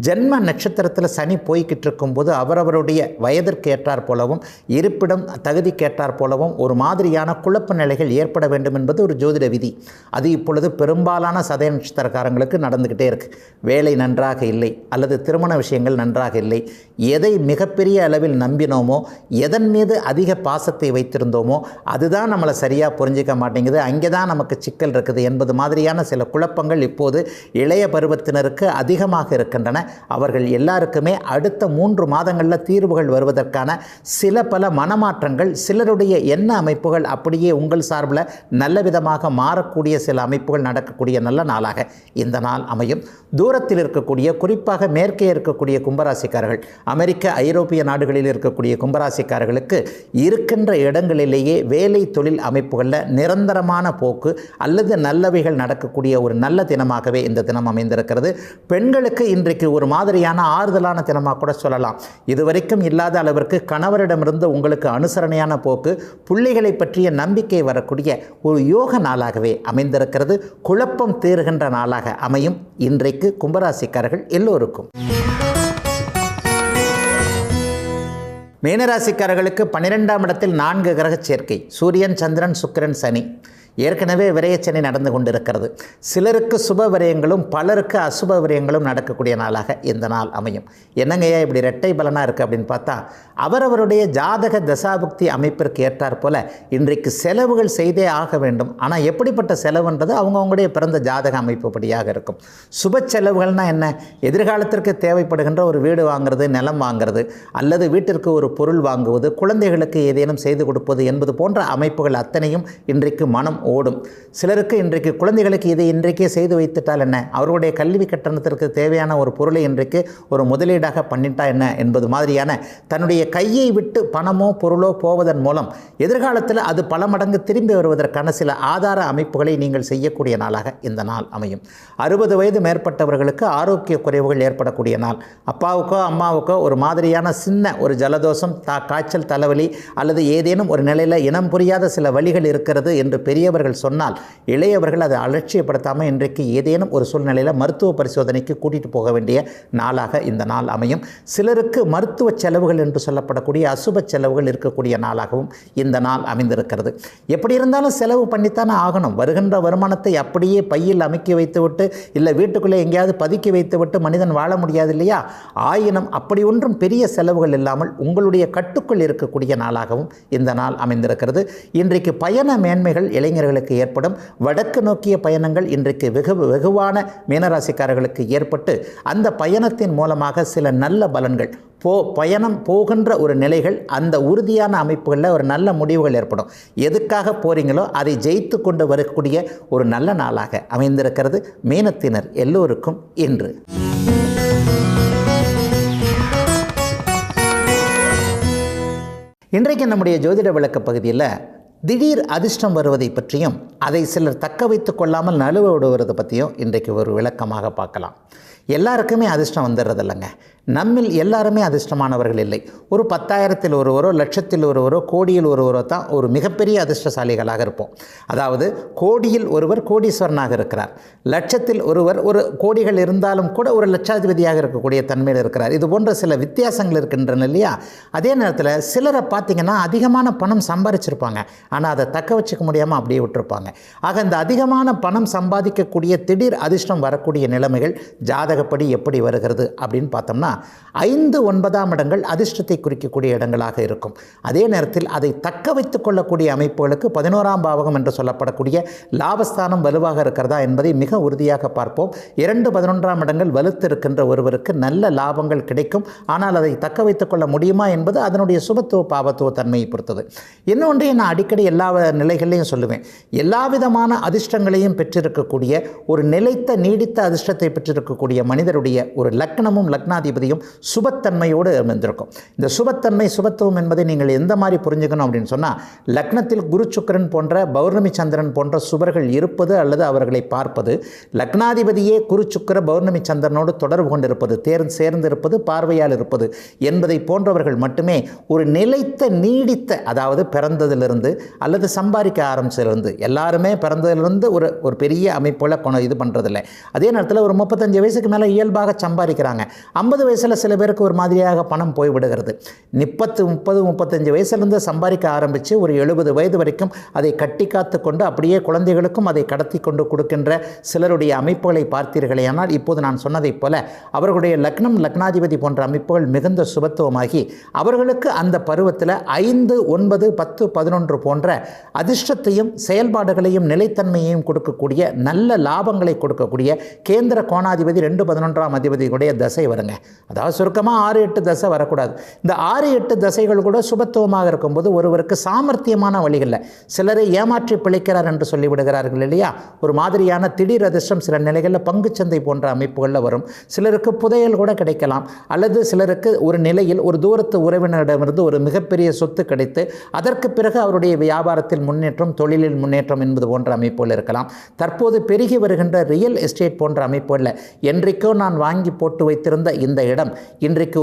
ஜென்ம நட்சத்திரத்தில் சனி போய்கிட்டு இருக்கும்போது அவரவருடைய வயதிற்கு ஏற்றார் போலவும் இருப்பிடம் தகுதிக்கு ஏற்றார் போலவும் ஒரு மாதிரியான குழப்ப நிலைகள் ஏற்பட வேண்டும் என்பது ஒரு ஜோதிட விதி. அது இப்பொழுது பெரும்பாலான சதய நட்சத்திரக்காரங்களுக்கு நடந்துக்கிட்டே இருக்குது. வேலை நன்றாக இல்லை, அல்லது திருமண விஷயங்கள் நன்றாக இல்லை, எதை மிகப்பெரிய அளவில் நம்பினோமோ, எதன் மீது அதிக பாசத்தை வைத்திருந்தோமோ அதுதான் நம்மளை சரியாக புரிஞ்சிக்க மாட்டேங்குது, அங்கே தான் நமக்கு சிக்கல் இருக்குது என்பது மாதிரியான சில குழப்பங்கள் இப்போது இளைய பருவத்தினருக்கு அதிகமாக இருக்கின்றன. அவர்கள் எல்லாருக்குமே அடுத்த 3 மாதங்களில் தீர்வுகள் வருவதற்கான சில பல மனமாற்றங்கள், சிலருடைய எண்ண அமைப்புகள் அப்படியே உங்கள் சார்பில் நல்ல விதமாக மாறக்கூடிய சில அமைப்புகள் நடக்கக்கூடிய நல்ல நாளாக இந்த நாள் அமையும். தூரத்தில் இருக்கக்கூடிய, குறிப்பாக மேற்கே இருக்கக்கூடிய கும்பராசிக்காரர்கள், அமெரிக்க ஐரோப்பிய நாடுகளில் இருக்கக்கூடிய கும்பராசிக்காரர்களுக்கு இருக்கின்ற இடங்களிலேயே வேலை தொழில் அமைப்புகளில் நிரந்தரமான போக்கு அல்லது நல்லவைகள் நடக்கக்கூடிய ஒரு நல்ல தினமாகவே இந்த தினம் அமைந்திருக்கிறது. பெண்களுக்கு இன்றைக்கு ஒரு மாதிரியான ஆறுதலான தினமாக கூட சொல்லலாம். இதுவரைக்கும் இல்லாத அளவிற்கு கணவரிடமிருந்து உங்களுக்கு அனுசரணையான போக்கு, பிள்ளைகளை பற்றிய நம்பிக்கை வரக்கூடிய ஒரு யோக நாளாகவே அமைந்திருக்கிறது. குழப்பம் தீர்கின்ற நாளாக அமையும் இன்றைக்கு கும்பராசிக்காரர்கள் எல்லோருக்கும். மீனராசிக்காரர்களுக்கு 12ஆம் இடத்தில் 4 கிரக சேர்க்கை, சூரியன் சந்திரன் சுக்கிரன் சனி. ஏற்கனவே விரயச்சனி நடந்து கொண்டிருக்கிறது. சிலருக்கு சுப விரயங்களும் பலருக்கு அசுப விரயங்களும் நடக்கக்கூடிய நாளாக இந்த நாள் அமையும். என்னங்கய்யா இப்படி இரட்டை பலனாக இருக்குது அப்படின்னு பார்த்தா, அவரவருடைய ஜாதக தசாபுக்தி அமைப்பிற்கு ஏற்றார் போல இன்றைக்கு செலவுகள் செய்தே ஆக வேண்டும். ஆனால் எப்படிப்பட்ட செலவுன்றது அவங்கவுங்களுடைய பிறந்த ஜாதக அமைப்பு படியாக இருக்கும். சுப செலவுகள்னால் என்ன? எதிர்காலத்திற்கு தேவைப்படுகின்ற ஒரு வீடு வாங்குறது, நிலம் வாங்குறது, அல்லது வீட்டிற்கு ஒரு பொருள் வாங்குவது, குழந்தைகளுக்கு ஏதேனும் செய்து கொடுப்பது என்பது போன்ற அமைப்புகள் அத்தனையும் இன்றைக்கு மனம் ஓடும். சிலருக்கு இன்றைக்கு குழந்தைகளுக்கு இதை இன்றைக்கே செய்து வைத்துட்டால் என்ன, அவருடைய கல்வி கட்டணத்திற்கு தேவையான ஒரு பொருளை இன்றைக்கு ஒரு முதலீடாக பண்ணிட்டா என்ன என்பது மாதிரியான தன்னுடைய கையை விட்டு பணமோ பொருளோ போவதன் மூலம் எதிர்காலத்தில் அது பல மடங்கு திரும்பி வருவதற்கான சில ஆதார அமைப்புகளை நீங்கள் செய்யக்கூடிய நாளாக இந்த நாள் அமையும். 60 வயது மேற்பட்டவர்களுக்கு ஆரோக்கிய குறைவுகள் ஏற்படக்கூடிய நாள். அப்பாவுக்கோ அம்மாவுக்கோ ஒரு மாதிரியான சின்ன ஒரு ஜலதோஷம், காய்ச்சல், தலைவலி அல்லது ஏதேனும் ஒரு நிலையில் இனம் புரியாத சில வழிகள் இருக்கிறது என்று பெரியவர்கள் சொன்னால் இளையவர்கள் அதை அலட்சியப்படுத்தாமல் இன்றைக்கு ஏதேனும் ஒரு சூழ்நிலையில் மருத்துவ பரிசோதனைக்கு கூட்டிகிட்டு போக வேண்டிய நாளாக இந்த நாள் அமையும். சிலருக்கு மருத்துவ செலவுகள் என்று சொல்லப்படக்கூடிய அசுப செலவுகள் இருக்கக்கூடிய நாளாகவும் இந்த நாள் அமைந்திருக்கிறது. எப்படி இருந்தாலும் செலவு பண்ணித்தானே ஆகணும். வருகின்ற வருமானத்தை அப்படியே பையில் அமைக்கி வைத்துவிட்டு இல்லை வீட்டுக்குள்ளே எங்கேயாவது பதுக்கி வைத்துவிட்டு மனிதன் வாழ முடியாது இல்லையா? ஆயினும் அப்படி ஒன்றும் பெரிய செலவுகள் இல்லாமல் உங்களுடைய கட்டுக்குள் இருக்கக்கூடிய நாளாகவும் இந்த நாள் அமைந்திருக்கிறது. இன்றைக்கு பயண மேன்மைகள் இளைஞர்களுக்கு ஏற்படும். வடக்கு நோக்கிய பயணங்கள் இன்றைக்கு வெகுவான மீனராசிக்காரர்களுக்கு ஏற்பட்டு அந்த பயணத்தின் மூலமாக சில நல்ல பலன்கள், பயணம் போகின்ற ஒரு நிலைகள், அந்த உறுதியான அமைப்புகளில் ஒரு நல்ல முடிவுகள் ஏற்படும். எதுக்காக போகிறீங்களோ அதை ஜெயித்து கொண்டு வரக்கூடிய ஒரு நல்ல நாளாக அமைந்திருக்கிறது மீனத்தினர் எல்லோருக்கும் இன்று. இன்றைக்கு நம்முடைய ஜோதிட விளக்க பகுதியில் திடீர் அதிர்ஷ்டம் வருவதை பற்றியும் அதை சிலர் தக்க வைத்து கொள்ளாமல் நழுவ விடுவதை பற்றியும் இன்றைக்கு ஒரு விளக்கமாக பார்க்கலாம். எல்லாருக்குமே அதிர்ஷ்டம் வந்துடுறதில்லைங்க. நம்மில் எல்லாருமே அதிர்ஷ்டமானவர்கள் இல்லை. ஒரு 10,000-ல் ஒருவரோ, லட்சத்தில் ஒருவரோ, கோடியில் ஒருவரோ தான் ஒரு மிகப்பெரிய அதிர்ஷ்டசாலிகளாக இருப்போம். அதாவது கோடியில் ஒருவர் கோடீஸ்வரனாக இருக்கிறார், லட்சத்தில் ஒருவர் ஒரு கோடிகள் இருந்தாலும் கூட ஒரு லட்சாதிபதியாக இருக்கக்கூடிய தன்மையில் இருக்கிறார். இது போன்ற சில வித்தியாசங்கள் இருக்கின்றன இல்லையா? அதே நேரத்தில் சிலரை பார்த்திங்கன்னா அதிகமான பணம் சம்பாதிச்சிருப்பாங்க, ஆனால் அதை தக்க வச்சுக்க முடியாமல் அப்படியே விட்டுருப்பாங்க. ஆக இந்த அதிகமான பணம் சம்பாதிக்கக்கூடிய திடீர் அதிர்ஷ்டம் வரக்கூடிய நிலைமைகள் ஜாதகப்படி எப்படி வருகிறது அப்படின்னு பார்த்தோம்னா 5, 9ஆம் இடங்கள் அதிர்ஷ்டத்தை குறிக்கக்கூடிய இடங்களாக இருக்கும். அதே நேரத்தில் அதை தக்க வைத்துக் கொள்ளக்கூடிய அமைப்புகளுக்கு 11ஆம் பாவகம் என்று சொல்லப்படக்கூடிய லாபஸ்தானம் வலுவாக இருக்கிறதா என்பதை மிக உறுதியாக பார்ப்போம். 2, 11ஆம் இடங்கள் வலுத்து இருக்கின்ற ஒருவருக்கு நல்ல லாபங்கள் கிடைக்கும். ஆனால் அதை தக்க வைத்துக் கொள்ள முடியுமா என்பது அதனுடைய சுபத்துவ பாவத்துவ தன்மையை பொறுத்தது. இன்னொன்றை நான் அடிக்கடி எல்லா நிலைகளையும் சொல்லுவேன். எல்லா விதமான அதிர்ஷ்டங்களையும் பெற்றிருக்கக்கூடிய ஒரு நிலைத்த நீடித்த அதிர்ஷ்டத்தை பெற்றிருக்கக்கூடிய மனிதருடைய ஒரு லக்னமும் லக்னாதிபதியும் சுபத்தன்மையோடு அமைந்திருக்கும். இந்த சுபத்தன்மை சுபத்துவம் என்பதை நீங்கள் எந்த மாதிரி புரிஞ்சுக்கணும் அப்படின்னு சொன்னால், லக்னத்தில் குரு சுக்கிரன் போன்ற பௌர்ணமி சந்திரன் போன்ற சுபர்கள் இருப்பது அல்லது அவர்களை பார்ப்பது, லக்னாதிபதியே குரு சுக்கிர பௌர்ணமி சந்திரனோடு தொடர்பு கொண்டிருப்பது, சேர்ந்திருப்பது, பார்வையால் இருப்பது என்பதை போன்றவர்கள் மட்டுமே ஒரு நிலைத்த நீடித்த, அதாவது பிறந்ததிலிருந்து அல்லது சம்பாதிக்க ஆரம்பிச்சதிலிருந்து, எல்லாருமே பிறந்ததிலிருந்து ஒரு பெரிய அமைப்புல இது பண்ணுறதில்லை. அதே நேரத்தில் ஒரு 35 வயசுக்கு மேலே இயல்பாக சம்பாதிக்கிறாங்க. 50 வயசில் சில பேருக்கு ஒரு மாதிரியாக பணம் போய்விடுகிறது. 30, 30, 35 வயசுலேருந்து சம்பாதிக்க ஆரம்பித்து ஒரு 70 வயது வரைக்கும் அதை கட்டி காத்து கொண்டு அப்படியே குழந்தைகளுக்கும் அதை கடத்தி கொண்டு கொடுக்கின்ற சிலருடைய அமைப்புகளை பார்த்தீர்களேயானால், இப்போது நான் சொன்னதைப் போல அவர்களுடைய லக்னம் லக்னாதிபதி போன்ற அமைப்புகள் மிகுந்த சுபத்துவமாகி அவர்களுக்கு அந்த பருவத்தில் 5, 9, 10, 11 போன்ற அதிர்ஷ்டத்தையும் செயல்பாடுகளையும் நிலைத்தன்மையையும் கொடுக்கக்கூடிய நல்ல லாபங்களை கொடுக்கக்கூடிய கேந்திர கோணாதிபதி 2, 11ஆம் அதிபதியுடைய தசை வருங்க. அதாவது சுருக்கமாக 6, 8 தசை வரக்கூடாது. இந்த 6, 8 தசைகள் கூட சுபத்துவமாக இருக்கும்போது ஒருவருக்கு சாமர்த்தியமான வழிகளில் சிலரை ஏமாற்றி பிழைக்கிறார் என்று சொல்லிவிடுகிறார்கள் இல்லையா? ஒரு மாதிரியான திடீர் அதிர்ஷ்டம் சில நிலைகளில் பங்குச்சந்தை போன்ற அமைப்புகளில் வரும். சிலருக்கு புதையல் கூட கிடைக்கலாம், அல்லது சிலருக்கு ஒரு நிலையில் ஒரு தூரத்து உறவினரிடமிருந்து ஒரு மிகப்பெரிய சொத்து கிடைத்து அதற்கு பிறகு அவருடைய வியாபாரத்தில் முன்னேற்றம், தொழிலில் முன்னேற்றம் என்பது போன்ற அமைப்புகள் இருக்கலாம். தற்போது பெருகி வருகின்ற ரியல் எஸ்டேட் போன்ற அமைப்புகளில் என்றைக்கோ நான் வாங்கி போட்டு வைத்திருந்த இந்த இடம் இன்றைக்கு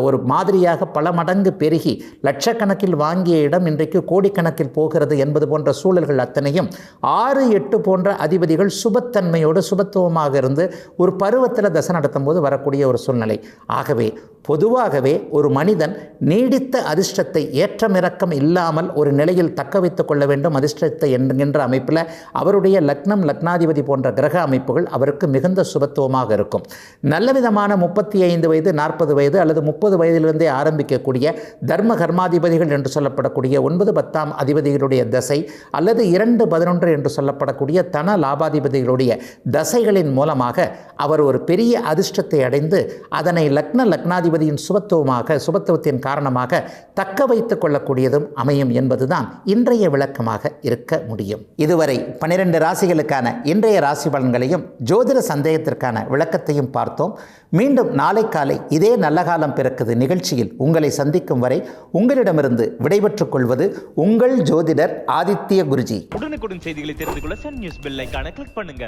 ஒரு மாதிரியாக பல மடங்கு பெருகி லட்சக்கணக்கில் வாங்கிய இடம் இன்றைக்கு கோடிக்கணக்கில் போகிறது என்பது போன்ற சூழல்கள் அத்தனையும் 6, 8 போன்ற அதிபதிகள் சுபத்தன்மையோடு சுபத்துவமாக இருந்து ஒரு பருவத்தில் தசை நடத்தும் போது வரக்கூடிய ஒரு சூழ்நிலை. ஆகவே பொதுவாகவே ஒரு மனிதன் நீடித்த அதிர்ஷ்டத்தை ஏற்றமிறக்கம் இல்லாமல் ஒரு நிலையில் தக்க வைத்துக் கொள்ள வேண்டும். அதிர்ஷ்டத்தை என்கின்ற அமைப்பில் அவருடைய லக்னம் லக்னாதிபதி போன்ற கிரக அமைப்புகள் அவருக்கு மிகுந்த சுபத்துவமாக இருக்கும். நல்ல விதமான 35 வயது, 40 வயது அல்லது 30 வயதிலிருந்தே ஆரம்பிக்கக்கூடிய தர்ம கர்மாதிபதிகள் என்று சொல்லப்படக்கூடிய 9, 10ஆம் அதிபதிகளுடைய தசை அல்லது 2, 11 என்று சொல்லப்படக்கூடிய தன லாபாதிபதிகளுடைய தசைகளின் மூலமாக அவர் ஒரு பெரிய அதிர்ஷ்டத்தை அடைந்து அதனை லக்னாதிபதியின் சுபத்துவத்தின் காரணமாக தக்க வைத்துக் கொள்ளக்கூடியதும் அமையும் என்பதுதான் இன்றைய விளக்கமாக இருக்க முடியும். இதுவரை 12 ராசிகளுக்கான இன்றைய ராசி பலன்களையும் ஜோதிட சந்தேகத்திற்கான விளக்கத்தையும் பார்த்தோம். மீண்டும் நாளை காலை இதே நல்ல காலம் பிறக்குது நிகழ்ச்சியில் உங்களை சந்திக்கும் வரை உங்களிடமிருந்து விடைபெற்றுக் கொள்வது உங்கள் ஜோதிடர் ஆதித்ய குருஜி. உடனுக்குடன் செய்திகளை தெரிந்து கொள்ள சன் நியூஸ் பெல் ஐகானை கிளிக் பண்ணுங்க.